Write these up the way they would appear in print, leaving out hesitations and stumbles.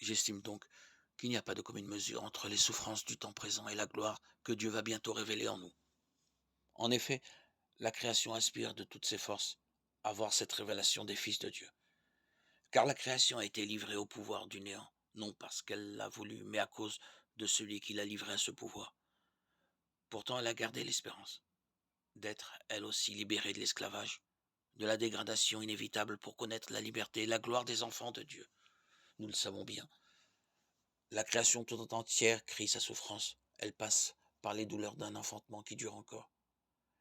J'estime donc qu'il n'y a pas de commune mesure entre les souffrances du temps présent et la gloire que Dieu va bientôt révéler en nous. En effet, la création aspire de toutes ses forces à voir cette révélation des fils de Dieu. Car la création a été livrée au pouvoir du néant, non parce qu'elle l'a voulu, mais à cause de celui qui l'a livrée à ce pouvoir. Pourtant, elle a gardé l'espérance d'être, elle aussi, libérée de l'esclavage, de la dégradation inévitable pour connaître la liberté et la gloire des enfants de Dieu. Nous le savons bien. La création tout entière crie sa souffrance. Elle passe par les douleurs d'un enfantement qui dure encore.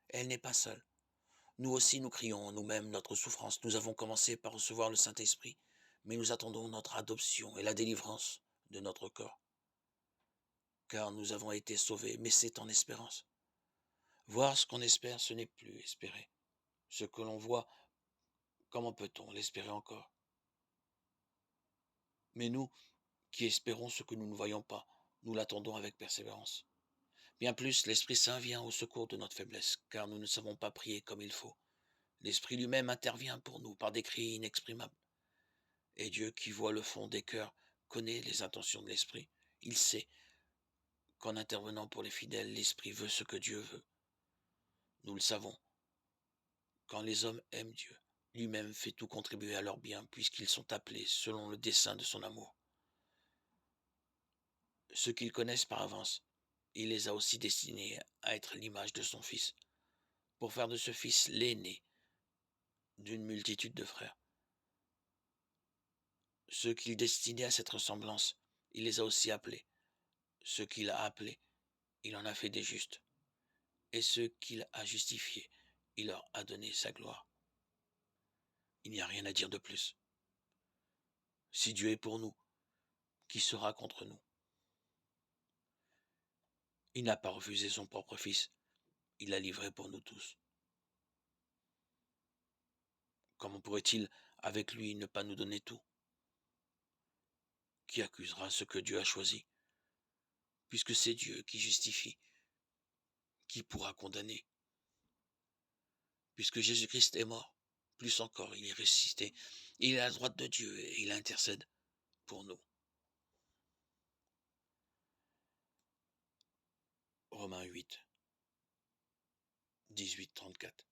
Elle n'est pas seule. Nous aussi, nous crions en nous-mêmes notre souffrance. Nous avons commencé par recevoir le Saint-Esprit, mais nous attendons notre adoption et la délivrance de notre corps. Car nous avons été sauvés, mais c'est en espérance. Voir ce qu'on espère, ce n'est plus espérer. Ce que l'on voit, comment peut-on l'espérer encore? Mais nous, qui espérons ce que nous ne voyons pas, nous l'attendons avec persévérance. Bien plus, l'Esprit Saint vient au secours de notre faiblesse, car nous ne savons pas prier comme il faut. L'Esprit lui-même intervient pour nous par des cris inexprimables. Et Dieu, qui voit le fond des cœurs, connaît les intentions de l'Esprit. Il sait qu'en intervenant pour les fidèles, l'Esprit veut ce que Dieu veut. Nous le savons. Quand les hommes aiment Dieu, lui-même fait tout contribuer à leur bien, puisqu'ils sont appelés selon le dessein de son amour. Ceux qu'ils connaissent par avance, il les a aussi destinés à être l'image de son Fils, pour faire de ce Fils l'aîné d'une multitude de frères. Ceux qu'il destinait à cette ressemblance, il les a aussi appelés. Ceux qu'il a appelés, il en a fait des justes. Et ceux qu'il a justifiés, il leur a donné sa gloire. Il n'y a rien à dire de plus. Si Dieu est pour nous, qui sera contre nous? Il n'a pas refusé son propre Fils, il l'a livré pour nous tous. Comment pourrait-il, avec lui, ne pas nous donner tout? Qui accusera ce que Dieu a choisi? Puisque c'est Dieu qui justifie, qui pourra condamner? Puisque Jésus-Christ est mort, plus encore, il est ressuscité, il est à la droite de Dieu et il intercède pour nous. Romains 8, 18, 34.